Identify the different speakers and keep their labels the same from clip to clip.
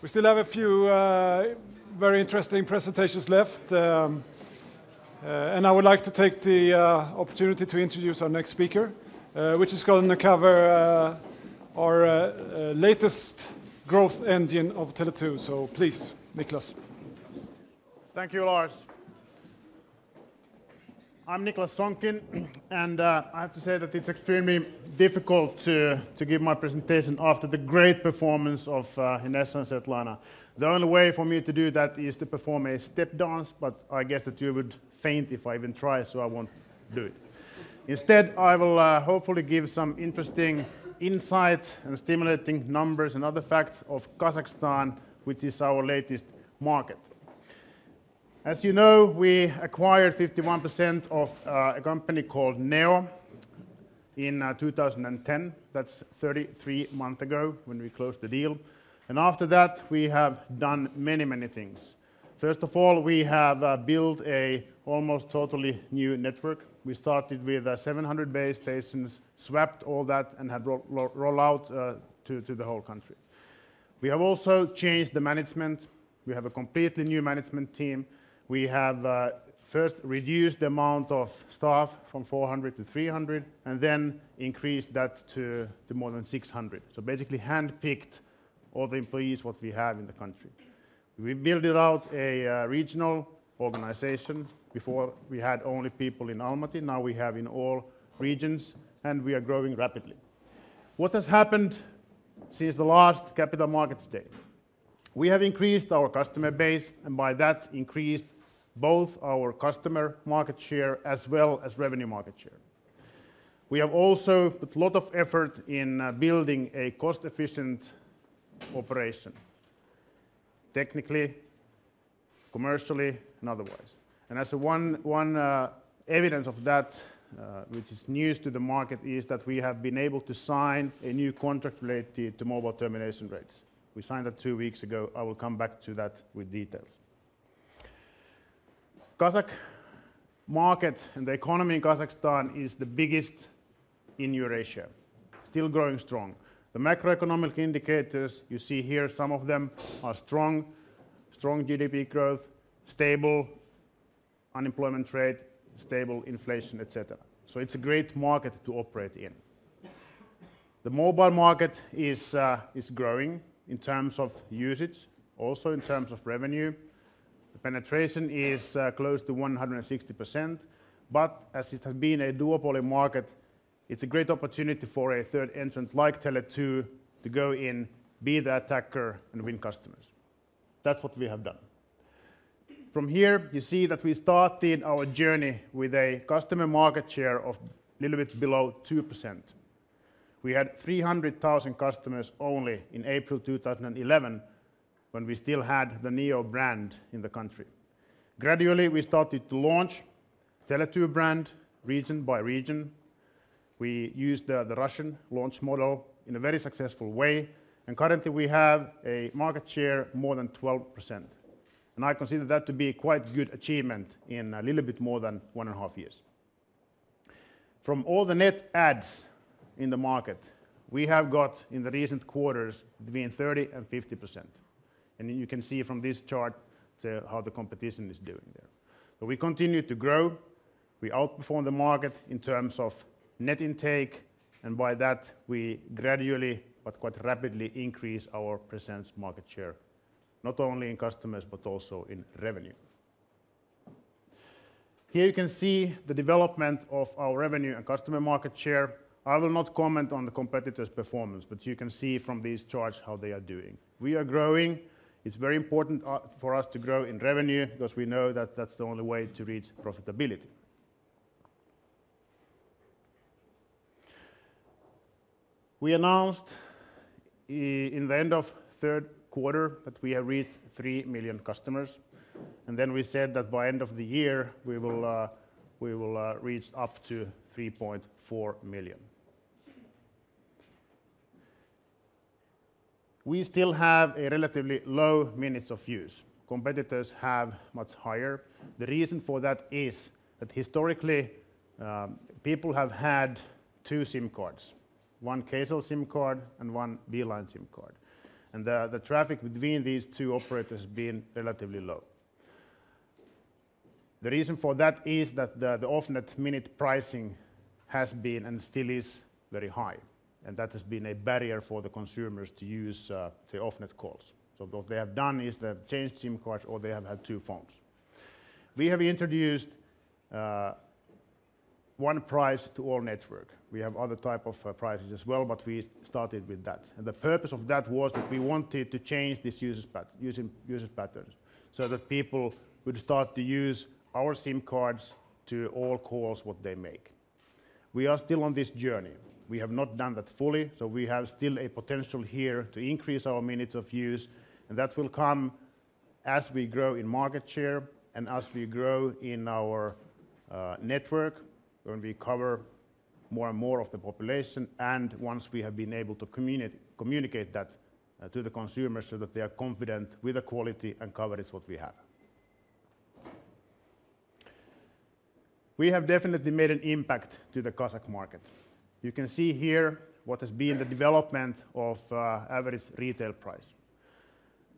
Speaker 1: We still have a few very interesting presentations left, and I would like to take the opportunity to introduce our next speaker, which is going to cover our latest growth engine of Tele2. So please, Niklas.
Speaker 2: Thank you, Lars. I'm Niklas Sonkin, and I have to say that it's extremely difficult to give my presentation after the great performance of Ines and Svetlana. The only way for me to do that is to perform a step dance, but I guess that you would faint if I even try, so I won't do it. Instead, I will hopefully give some interesting insight and stimulating numbers and other facts of Kazakhstan, which is our latest market. As you know, we acquired 51% of a company called Neo in 2010. That's 33 months ago when we closed the deal. And after that, we have done many things. First of all, we have built a almost totally new network. We started with 700 base stations, swapped all that, and had roll out to the whole country. We have also changed the management. We have a completely new management team. We have first reduced the amount of staff from 400 to 300, and then increased that to more than 600. So basically hand-picked all the employees what we have in the country. We built out a regional organization. Before we had only people in Almaty, now we have in all regions, and we are growing rapidly. What has happened since the last Capital Markets Day? We have increased our customer base, and by that increased both our customer market share as well as revenue market share. We have also put a lot of effort in building a cost-efficient operation, technically, commercially, and otherwise. And as one evidence of that, which is news to the market, is that we have been able to sign a new contract related to mobile termination rates. We signed that 2 weeks ago. I will come back to that with details. Kazakh market and the economy in Kazakhstan is the biggest in Eurasia, still growing strong. The macroeconomic indicators, you see here, some of them are strong GDP growth, stable unemployment rate, stable inflation, etc. So it's a great market to operate in. The mobile market is growing in terms of usage, also in terms of revenue. The penetration is close to 160%, but as it has been a duopoly market, it's a great opportunity for a third entrant like Tele2 to go in, be the attacker, and win customers. That's what we have done. From here, you see that we started our journey with a customer market share of a little bit below 2%. We had 300,000 customers only in April 2011, when we still had the Neo brand in the country. Gradually, we started to launch Tele2 brand region by region. We used the Russian launch model in a very successful way, and currently we have a market share more than 12%. And I consider that to be a quite good achievement in a little bit more than 1.5 years. From all the net adds in the market, we have got in the recent quarters between 30 and 50%. And you can see from this chart how the competition is doing there. So we continue to grow. We outperform the market in terms of net intake, and by that we gradually but quite rapidly increase our presence market share, not only in customers but also in revenue. Here you can see the development of our revenue and customer market share. I will not comment on the competitors' performance, but you can see from these charts how they are doing. We are growing. It's very important for us to grow in revenue because we know that that's the only way to reach profitability. We announced in the end of third quarter that we have reached 3 million customers, and then we said that by end of the year we will reach up to 3.4 million. We still have a relatively low minutes of use. Competitors have much higher. The reason for that is that historically people have had 2 SIM cards, one Kcell SIM card and one Beeline SIM card. And the traffic between these two operators has been relatively low. The reason for that is that the off-net minute pricing has been and still is very high. And that has been a barrier for the consumers to use the off-net calls. So what they have done is they've changed SIM cards or they have had two phones. We have introduced one price to all network. We have other type of prices as well, but we started with that. And the purpose of that was that we wanted to change this users patterns so that people would start to use our SIM cards to all calls what they make. We are still on this journey. We have not done that fully, so we have still a potential here to increase our minutes of use, and that will come as we grow in market share and as we grow in our network, when we cover more and more of the population, and once we have been able to communicate that to the consumers so that they are confident with the quality and coverage what we have. We have definitely made an impact to the Kazakh market. You can see here what has been the development of average retail price.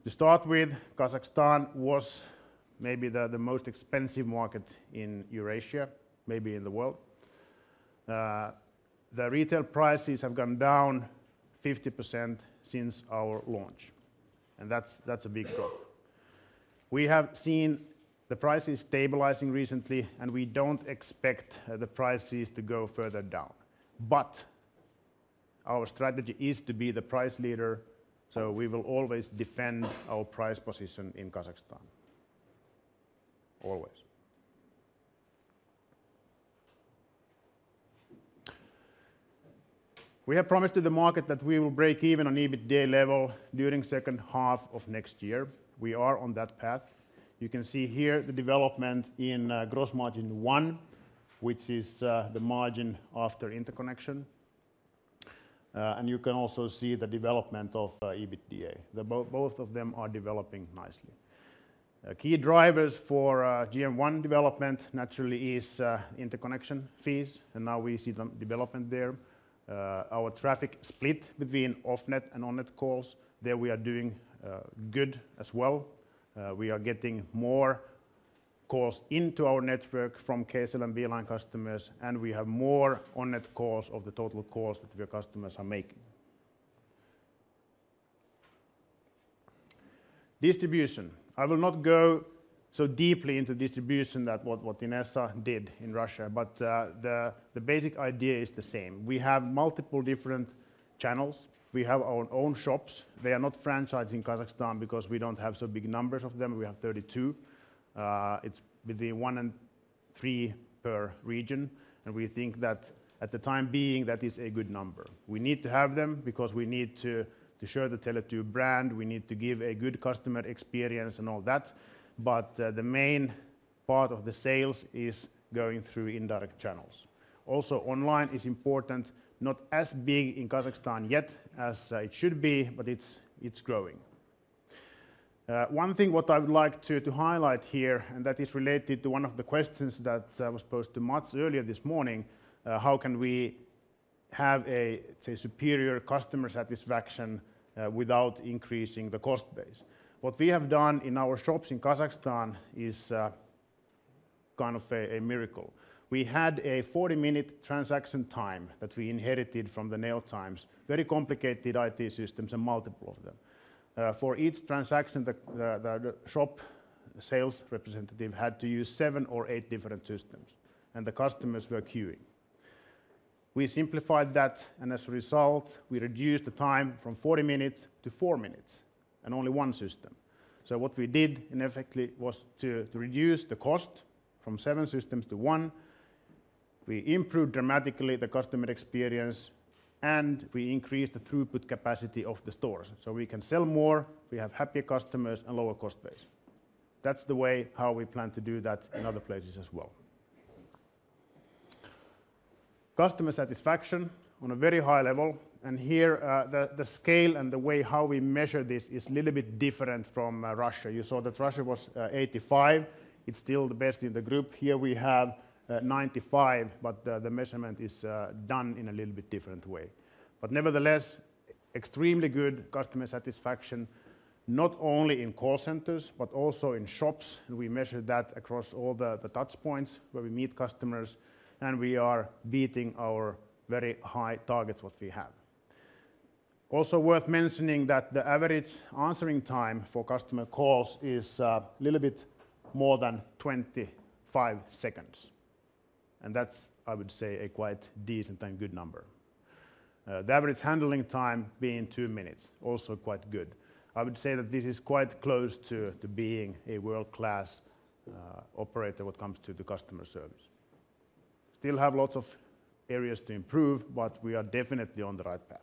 Speaker 2: To start with, Kazakhstan was maybe the most expensive market in Eurasia, maybe in the world. The retail prices have gone down 50% since our launch, and that's a big drop. We have seen the prices stabilizing recently, and we don't expect the prices to go further down. But our strategy is to be the price leader, so we will always defend our price position in Kazakhstan. Always. We have promised to the market that we will break even on EBITDA level during second half of next year. We are on that path. You can see here the development in gross margin 1, which is the margin after interconnection. And you can also see the development of EBITDA. Both of them are developing nicely. Key drivers for GM1 development naturally is interconnection fees, and now we see the development there. Our traffic split between off-net and on-net calls, there we are doing good as well. We are getting more calls into our network from KSL and Beeline customers, and we have more on-net calls of the total calls that your customers are making. Distribution. I will not go so deeply into distribution that what Inessa did in Russia, but the basic idea is the same. We have multiple different channels. We have our own shops. They are not franchised in Kazakhstan because we don't have so big numbers of them. We have 32. It's between 1 and 3 per region, and we think that at the time being that is a good number. We need to have them because we need to show the Tele2 brand, we need to give a good customer experience and all that, but the main part of the sales is going through indirect channels. Also online is important, not as big in Kazakhstan yet as it should be, but it's growing. One thing what I would like to highlight here, and that is related to one of the questions that was posed to Mats earlier this morning, how can we have a superior customer satisfaction without increasing the cost base? What we have done in our shops in Kazakhstan is kind of a miracle. We had a 40-minute transaction time that we inherited from the Nail Times, very complicated IT systems and multiple of them. For each transaction, the shop sales representative had to use 7 or 8 different systems, and the customers were queuing. We simplified that, and as a result, we reduced the time from 40 minutes to 4 minutes, and only one system. So what we did, in effect, was to reduce the cost from 7 systems to 1. We improved dramatically the customer experience, and we increased the throughput capacity of the stores. So we can sell more, we have happier customers, and lower cost base. That's the way how we plan to do that in other places as well. Customer satisfaction on a very high level, and here the scale and the way how we measure this is a little bit different from Russia. You saw that Russia was 85, it's still the best in the group. Here we have 95, but the measurement is done in a little bit different way. But nevertheless, extremely good customer satisfaction, not only in call centers, but also in shops. And we measure that across all the touch points where we meet customers, and we are beating our very high targets what we have. Also worth mentioning that the average answering time for customer calls is a little bit more than 25 seconds. And that's, I would say, a quite decent and good number. The average handling time being 2 minutes, also quite good. I would say that this is quite close to being a world-class operator when it comes to the customer service. Still have lots of areas to improve, but we are definitely on the right path.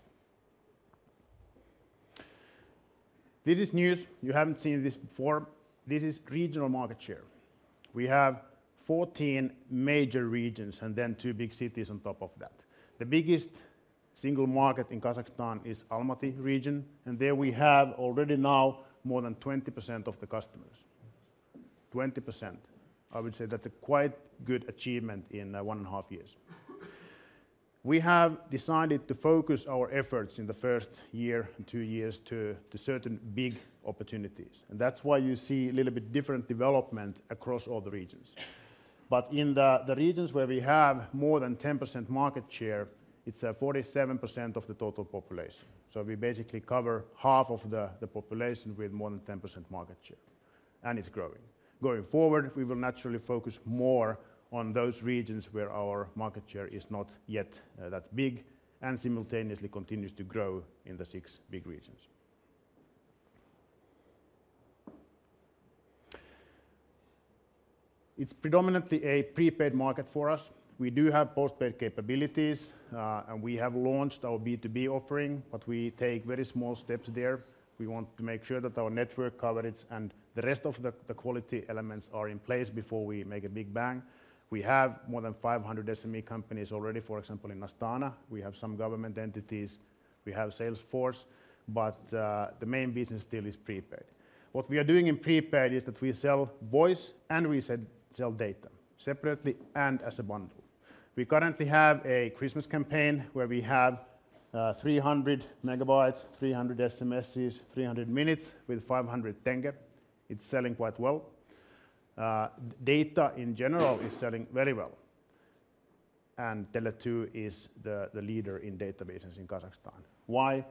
Speaker 2: This is news. You haven't seen this before. This is regional market share. We have 14 major regions and then 2 big cities on top of that. The biggest single market in Kazakhstan is Almaty region, and there we have already now more than 20% of the customers. 20%. I would say that's a quite good achievement in 1.5 years. We have decided to focus our efforts in the first year and 2 years to certain big opportunities. And that's why you see a little bit different development across all the regions. But in the regions where we have more than 10% market share, it's 47% of the total population. So we basically cover half of the population with more than 10% market share. And it's growing. Going forward, we will naturally focus more on those regions where our market share is not yet that big and simultaneously continues to grow in the 6 big regions. It's predominantly a prepaid market for us. We do have postpaid capabilities, and we have launched our B2B offering, but we take very small steps there. We want to make sure that our network coverage and the rest of the quality elements are in place before we make a big bang. We have more than 500 SME companies already, for example, in Astana. We have some government entities. We have Salesforce, but the main business still is prepaid. What we are doing in prepaid is that we sell voice and we sell data separately and as a bundle. We currently have a Christmas campaign where we have 300 megabytes, 300 SMSs, 300 minutes with 500 tenge. It's selling quite well. Data in general is selling very well. And Tele2 is the leader in databases in Kazakhstan. Why?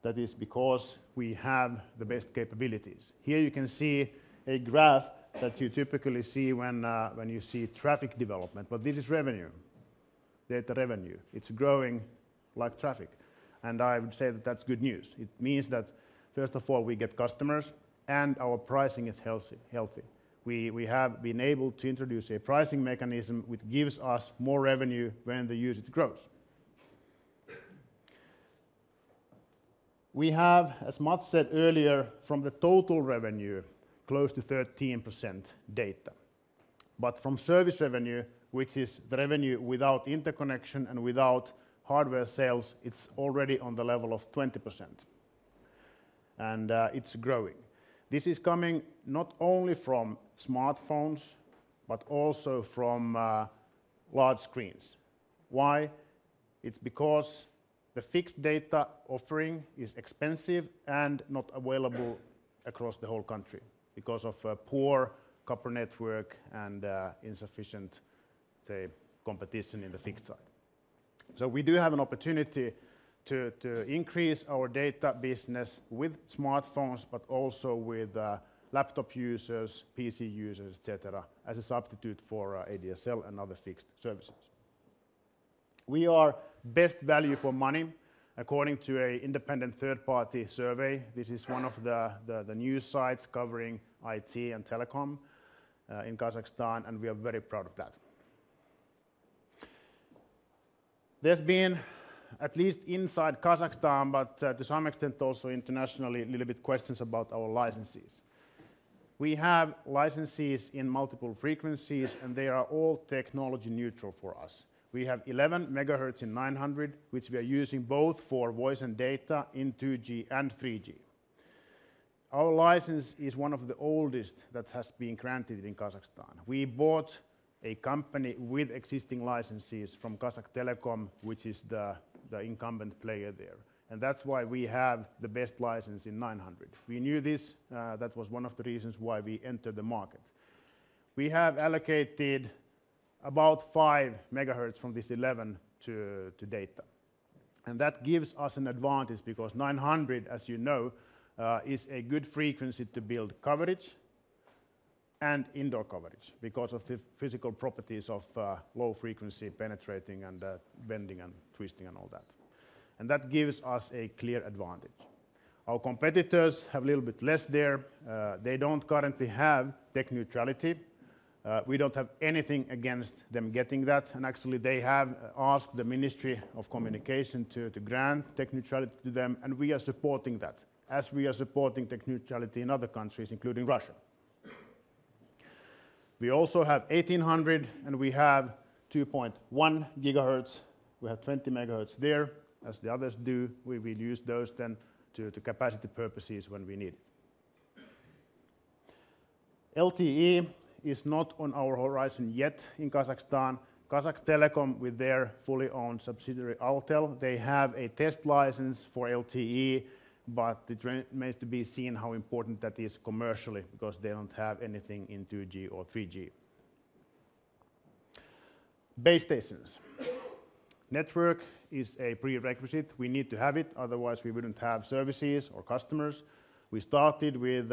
Speaker 2: That is because we have the best capabilities. Here you can see a graph that you typically see when you see traffic development, but this is revenue, data revenue. It's growing like traffic. And I would say that that's good news. It means that, first of all, we get customers and our pricing is healthy. We have been able to introduce a pricing mechanism which gives us more revenue when the usage grows. We have, as Mats said earlier, from the total revenue, close to 13% data. But from service revenue, which is the revenue without interconnection and without hardware sales, it's already on the level of 20%. And it's growing. This is coming not only from smartphones, but also from large screens. Why? It's because the fixed data offering is expensive and not available across the whole country because of poor copper network and insufficient, say, competition in the fixed side. So we do have an opportunity to increase our data business with smartphones, but also with laptop users, PC users, etc., as a substitute for ADSL and other fixed services. We are best value for money, according to an independent third-party survey. This is one of the news sites covering IT and telecom in Kazakhstan, and we are very proud of that. There's been, at least inside Kazakhstan, but to some extent also internationally, a little bit questions about our licenses. We have licenses in multiple frequencies, and they are all technology neutral for us. We have 11 megahertz in 900, which we are using both for voice and data in 2G and 3G. Our license is one of the oldest that has been granted in Kazakhstan. We bought a company with existing licenses from Kazakh Telecom, which is the incumbent player there. And that's why we have the best license in 900. We knew this, that was one of the reasons why we entered the market. We have allocated about 5 megahertz from this 11 to data. And that gives us an advantage because 900, as you know, is a good frequency to build coverage and indoor coverage because of the physical properties of low frequency penetrating and bending and twisting and all that. And that gives us a clear advantage. Our competitors have a little bit less there. They don't currently have tech neutrality. We don't have anything against them getting that, and actually they have asked the Ministry of Communication to grant tech neutrality to them, and we are supporting that, as we are supporting tech neutrality in other countries, including Russia. We also have 1800, and we have 2.1 gigahertz. We have 20 megahertz there, as the others do. We will use those then to capacity purposes when we need it. LTE is not on our horizon yet in Kazakhstan. Kazakh Telecom, with their fully owned subsidiary Altel, they have a test license for LTE, but it remains to be seen how important that is commercially because they don't have anything in 2G or 3G. Base stations. Network is a prerequisite. We need to have it, otherwise we wouldn't have services or customers. We started with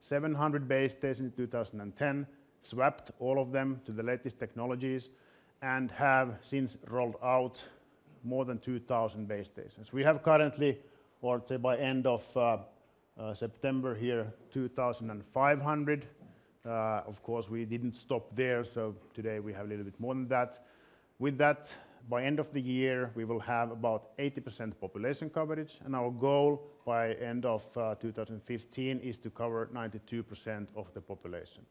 Speaker 2: 700 base stations in 2010, swapped all of them to the latest technologies, and have since rolled out more than 2,000 base stations. We have currently, or say by end of September here, 2,500. Of course, we didn't stop there, so today we have a little bit more than that. With that, by end of the year, we will have about 80% population coverage, and our goal by end of 2015 is to cover 92% of the population.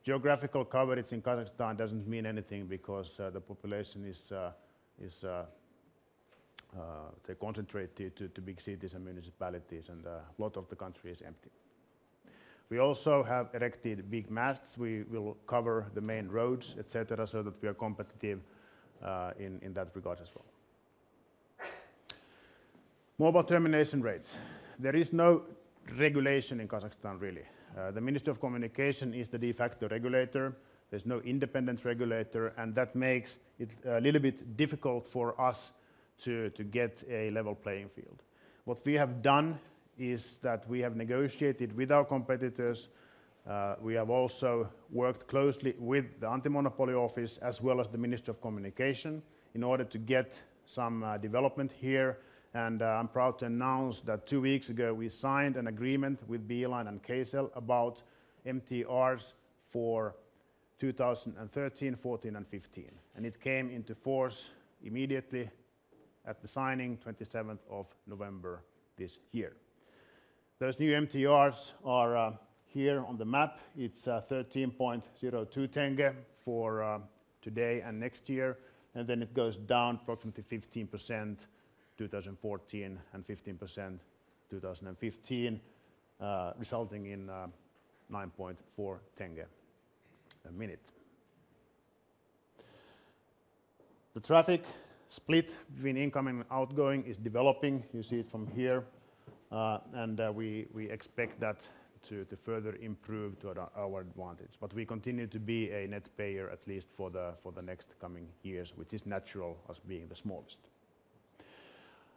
Speaker 2: Geographical coverage in Kazakhstan doesn't mean anything because the population is concentrated to big cities and municipalities, and a lot of the country is empty. We also have erected big masts. We will cover the main roads, etc., so that we are competitive in that regard as well. Mobile termination rates. There is no regulation in Kazakhstan, really. The Ministry of Communication is the de facto regulator. There's no independent regulator, and that makes it a little bit difficult for us to get a level playing field. What we have done is that we have negotiated with our competitors. We have also worked closely with the Anti-Monopoly Office as well as the Ministry of Communication in order to get some development here. And I'm proud to announce that 2 weeks ago we signed an agreement with Beeline and Kcell about MTRs for 2013, 14 and 15. And it came into force immediately at the signing, 27th of November this year. Those new MTRs are here on the map. It's 13.02 tenge for today and next year, and then it goes down approximately 15% 2014 and 15% 2015, resulting in 9.4 tenge a minute. The traffic split between incoming and outgoing is developing. You see it from here, and we expect that to further improve to our advantage. But we continue to be a net payer, at least for the next coming years, which is natural, as being the smallest.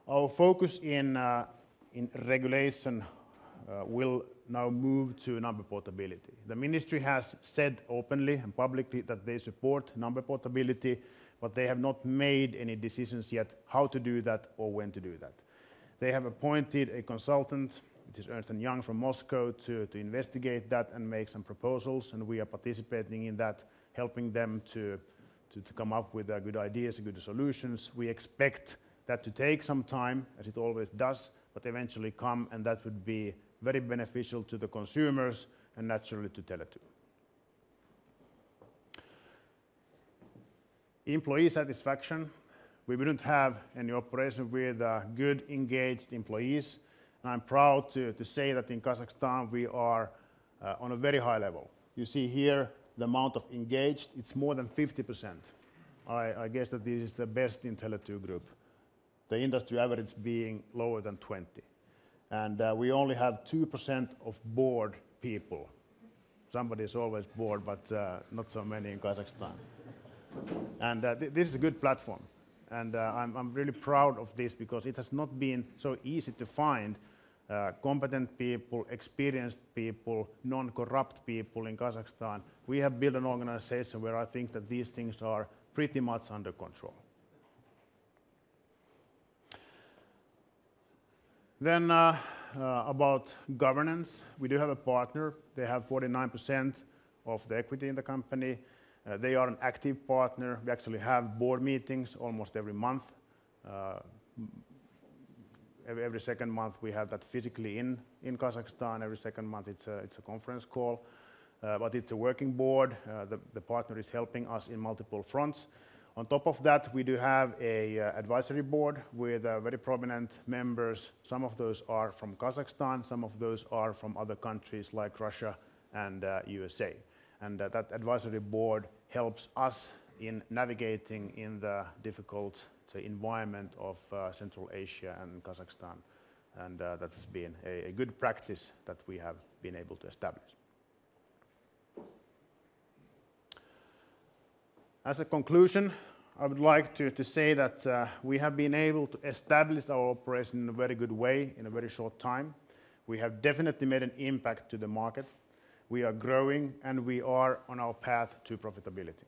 Speaker 2: Our focus in regulation will now move to number portability. The ministry has said openly and publicly that they support number portability, but they have not made any decisions yet how to do that or when to do that. They have appointed a consultant, it is Ernst & Young from Moscow, to investigate that and make some proposals, and we are participating in that, helping them to come up with good ideas and good solutions. We expect that to take some time, as it always does, but eventually come, and that would be very beneficial to the consumers and naturally to Tele2. Employee satisfaction. We wouldn't have any operation with good, engaged employees. And I'm proud to say that in Kazakhstan we are on a very high level. You see here the amount of engaged, it's more than 50%. I guess that this is the best in Tele2 group. the industry average being lower than 20. And we only have 2% of bored people. Somebody is always bored, but not so many in Kazakhstan. And this is a good platform. And I'm really proud of this because it has not been so easy to find competent people, experienced people, non-corrupt people in Kazakhstan. We have built an organization where I think that these things are pretty much under control. Then about governance, we do have a partner. They have 49% of the equity in the company. They are an active partner. We actually have board meetings almost every month. Every second month we have that physically in Kazakhstan. Every second month it's a conference call. But it's a working board. The partner is helping us in multiple fronts. On top of that, we do have a advisory board with very prominent members. Some of those are from Kazakhstan. Some of those are from other countries like Russia and USA. And that advisory board helps us in navigating in the difficult environment of Central Asia and Kazakhstan. And that has been a good practice that we have been able to establish. As a conclusion, I would like to say that we have been able to establish our operation in a very good way in a very short time. We have definitely made an impact to the market. We are growing and we are on our path to profitability.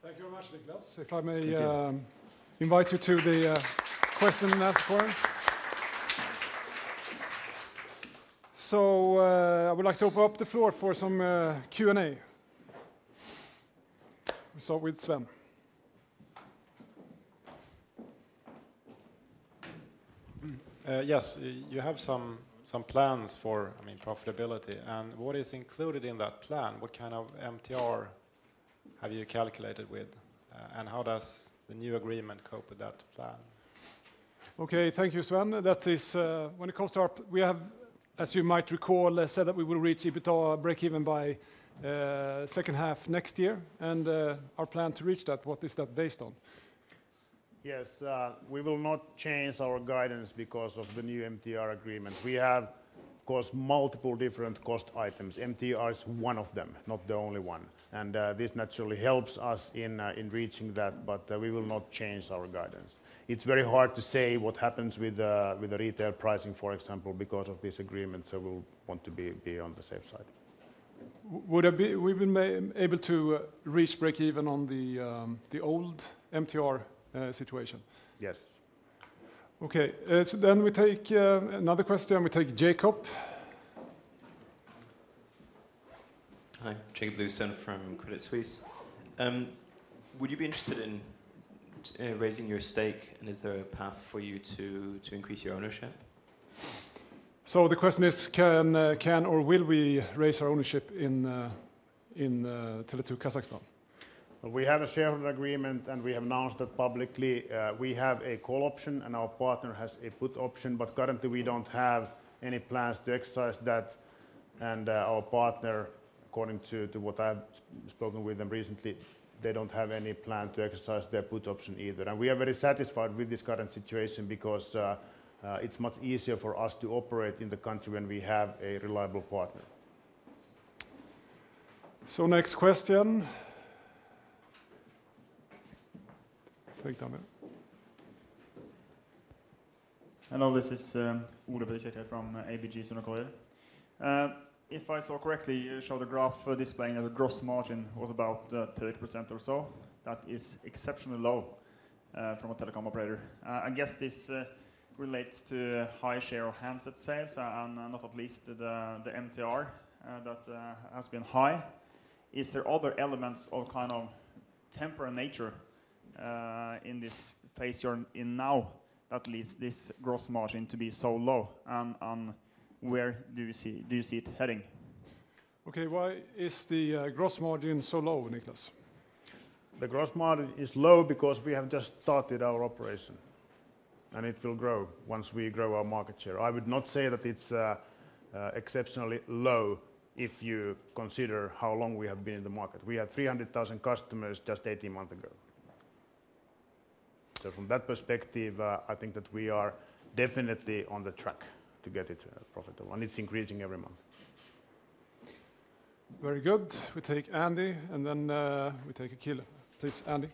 Speaker 1: Thank you very much, Niklas. If I may invite you to the question and answer forum. So I would like to open up the floor for some Q&A. We start with Sven.
Speaker 3: Yes, you have some plans for, profitability. And what is included in that plan? What kind of MTR have you calculated with? And how does the new agreement cope with that plan?
Speaker 1: Okay, thank you, Sven. That is, when it comes to our, we have, as you might recall, said that we will reach EBITDA break-even by second half next year. And our plan to reach that, what is that based on?
Speaker 2: Yes, we will not change our guidance because of the new MTR agreement. We have, of course, multiple different cost items. MTR is one of them, not the only one. And this naturally helps us in reaching that, but we will not change our guidance. It's very hard to say what happens with the retail pricing, for example, because of this agreement, so we'll want to be on the safe side.
Speaker 1: Would we been able to reach break-even on the old MTR situation?
Speaker 2: Yes.
Speaker 1: Okay, so then we take another question. We take Jacob.
Speaker 4: Hi, Jacob Bluestone from Credit Suisse. Would you be interested in raising your stake, and is there a path for you to increase your ownership?
Speaker 1: So the question is, can or will we raise our ownership in Tele2 Kazakhstan?
Speaker 2: Well, we have a shareholder agreement and we have announced that publicly. We have a call option and our partner has a put option, but currently we don't have any plans to exercise that. And our partner, according to what I've spoken with them recently, they don't have any plan to exercise their put option either. And we are very satisfied with this current situation because it's much easier for us to operate in the country when we have a reliable partner.
Speaker 1: So next question. Take that.
Speaker 5: Hello, this is Ole Petter from ABG Sundal Collier. If I saw correctly, you showed a graph displaying that the gross margin was about 30% or so. That is exceptionally low from a telecom operator. I guess this relates to high share of handset sales and not at least the MTR that has been high. Is there other elements of kind of temporary nature in this phase you're in now that leads this gross margin to be so low? And where do you see it heading?
Speaker 1: Okay, why is the gross margin so low, Niklas?
Speaker 2: The gross margin is low because we have just started our operation, and it will grow once we grow our market share. I would not say that it's exceptionally low if you consider how long we have been in the market. We had 300,000 customers just 18 months ago. So from that perspective, I think that we are definitely on the track to get it profitable, and it's increasing every month.
Speaker 1: Very good. We take Andy, and then we take Akil. Please, Andy.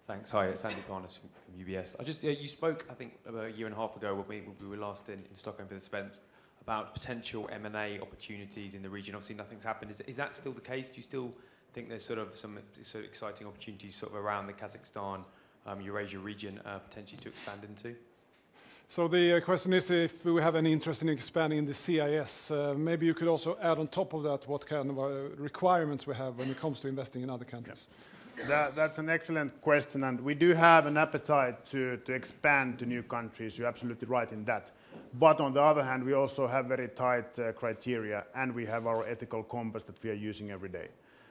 Speaker 6: Thanks. Hi, it's Andy Barnes from UBS. You spoke, I think, about a year and a half ago when we were last in Stockholm for this event about potential M&A opportunities in the region. Obviously, nothing's happened. Is that still the case? Do you still think there's sort of some sort of exciting opportunities sort of around the Kazakhstan, Eurasia region potentially to expand into?
Speaker 1: So the question is if we have any interest in expanding in the CIS. Maybe you could also add on top of that what kind of requirements we have when it comes to investing in other countries.
Speaker 2: That's an excellent question, and we do have an appetite to expand to new countries. You're absolutely right in that. But on the other hand, we also have very tight criteria, and we have our ethical compass that we are using every day.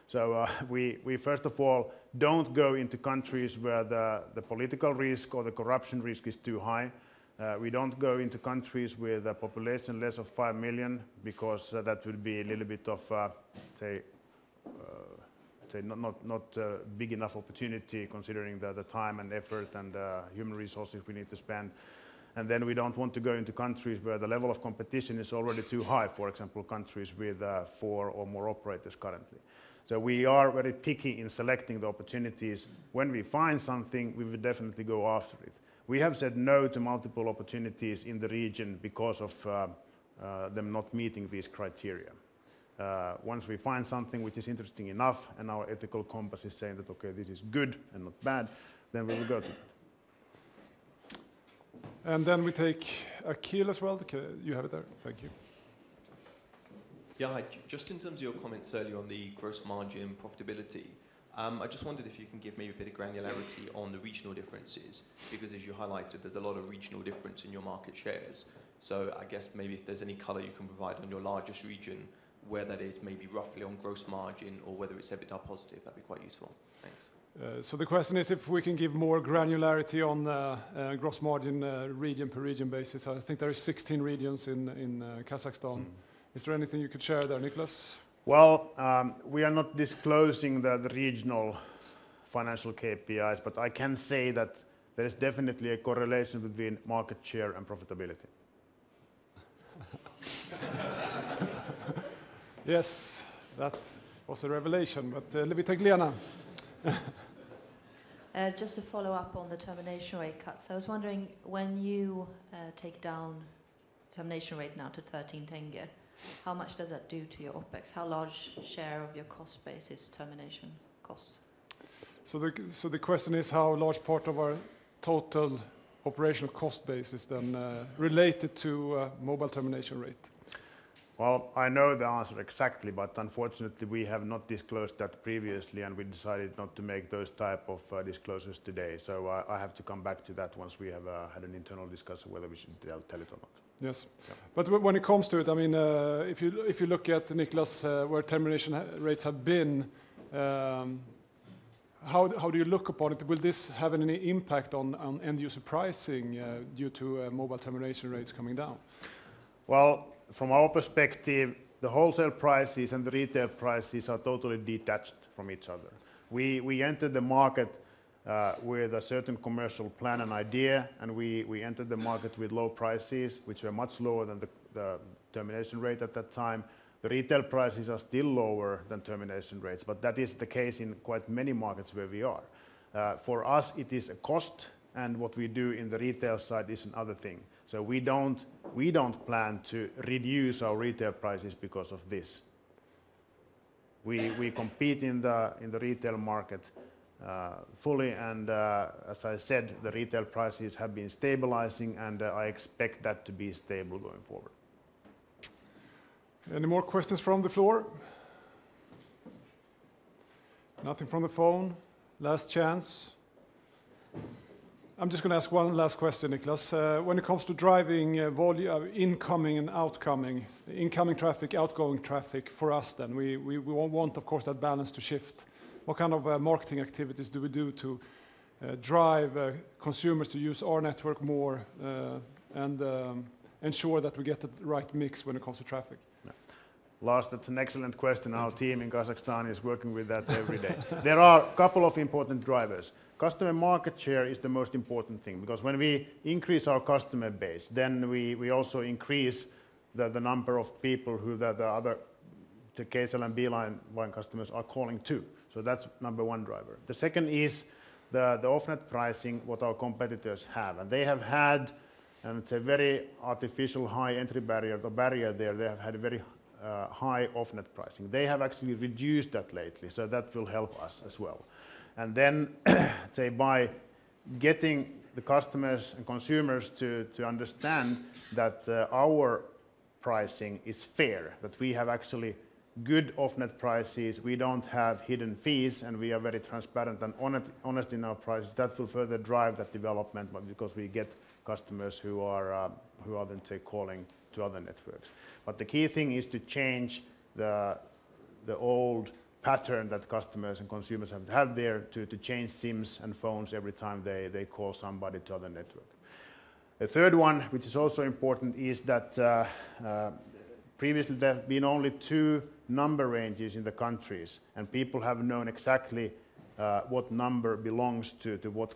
Speaker 2: So we first of all don't go into countries where the political risk or the corruption risk is too high. We don't go into countries with a population less of 5 million, because that would be a little bit of, not big enough opportunity considering the time and effort and human resources we need to spend. And then we don't want to go into countries where the level of competition is already too high, for example, countries with 4 or more operators currently. So we are very picky in selecting the opportunities. When we find something, we will definitely go after it. We have said no to multiple opportunities in the region because of them not meeting these criteria. Once we find something which is interesting enough and our ethical compass is saying that, okay, this is good and not bad, then we will go to it.
Speaker 1: And then we take Akil as well. You have it there. Thank you.
Speaker 7: Yeah, hi. Just in terms of your comments earlier on the gross margin profitability, I just wondered if you can give maybe a bit of granularity on the regional differences, because as you highlighted, there's a lot of regional difference in your market shares. So I guess maybe if there's any color you can provide on your largest region, where that is maybe roughly on gross margin or whether it's EBITDA positive, that'd be quite useful. Thanks.
Speaker 1: So the question is if we can give more granularity on gross margin region per region basis. I think there are 16 regions in Kazakhstan. Is there anything you could share there, Niklas?
Speaker 2: Well, we are not disclosing the regional financial KPIs, but I can say that there is definitely a correlation between market share and profitability.
Speaker 1: Yes, that was a revelation, but let me take Lena.
Speaker 8: Just to follow up on the termination rate cuts, I was wondering when you take down termination rate now to 13 tenge, how much does that do to your OPEX? How large share of your cost base is termination costs? So the question is how large part of our total operational cost base is then related to mobile termination rate?
Speaker 2: Well, I know the answer exactly, but unfortunately we have not disclosed that previously, and we decided not to make those type of disclosures today. So I have to come back to that once we have had an internal discussion whether we should tell it or not.
Speaker 1: Yes, yeah. But when it comes to it, I mean, if you look at Niklas, where termination rates have been, how do you look upon it? Will this have any impact on end user pricing due to mobile termination rates coming down?
Speaker 2: Well, from our perspective, the wholesale prices and the retail prices are totally detached from each other. We entered the market with a certain commercial plan and idea, and we entered the market with low prices, which were much lower than the termination rate at that time. The retail prices are still lower than termination rates, but that is the case in quite many markets where we are. For us, it is a cost, and what we do in the retail side is another thing. So we don't plan to reduce our retail prices because of this. We compete in the retail market fully, and as I said, the retail prices have been stabilizing, and I expect that to be stable going forward.
Speaker 1: Any more questions from the floor? Nothing from the phone? Last chance. I'm just going to ask one last question, Niklas. When it comes to driving volume, incoming and outgoing, incoming traffic, outgoing traffic for us, then we want, of course, that balance to shift. What kind of marketing activities do we do to drive consumers to use our network more and ensure that we get the right mix when it comes to traffic?
Speaker 2: Lars, that's an excellent question. Our team in Kazakhstan is working with that every day. There are a couple of important drivers. Customer market share is the most important thing, because when we increase our customer base, then we also increase the number of people who the other, the KSL and Beeline wine customers are calling to. So that's number one driver. The second is the off-net pricing, what our competitors have. And they have had, and it's a very artificial high entry barrier, the barrier there, they have had a very high off-net pricing. They have actually reduced that lately, so that will help us as well. And then, say, by getting the customers and consumers to understand that our pricing is fair, that we have actually good off-net prices, we don't have hidden fees, and we are very transparent and honest in our prices, that will further drive that development, because we get customers who are then, say, calling to other networks. But the key thing is to change the old pattern that customers and consumers have had there to change SIMs and phones every time they call somebody to other network. The third one, which is also important, is that previously there have been only 2 number ranges in the countries, and people have known exactly what number belongs to what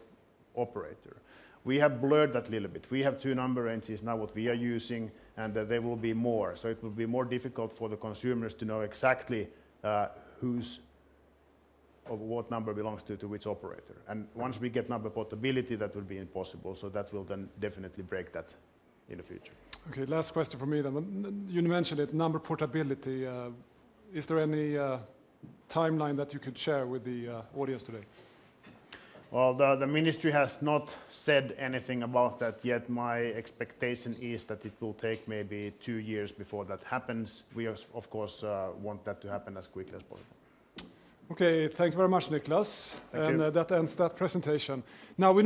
Speaker 2: operator. We have blurred that a little bit. We have 2 number ranges now what we are using, and there will be more. So it will be more difficult for the consumers to know exactly what number belongs to which operator. And once we get number portability, that will be impossible. So that will then definitely break that in the future.
Speaker 1: Okay, last question for me then. You mentioned it, number portability. Is there any timeline that you could share with the audience today?
Speaker 2: Well, the ministry has not said anything about that yet. My expectation is that it will take maybe 2 years before that happens. We, of course, want that to happen as quickly as possible.
Speaker 1: Okay, thank you very much, Niklas.
Speaker 2: Thank you.
Speaker 1: That ends that presentation. Now we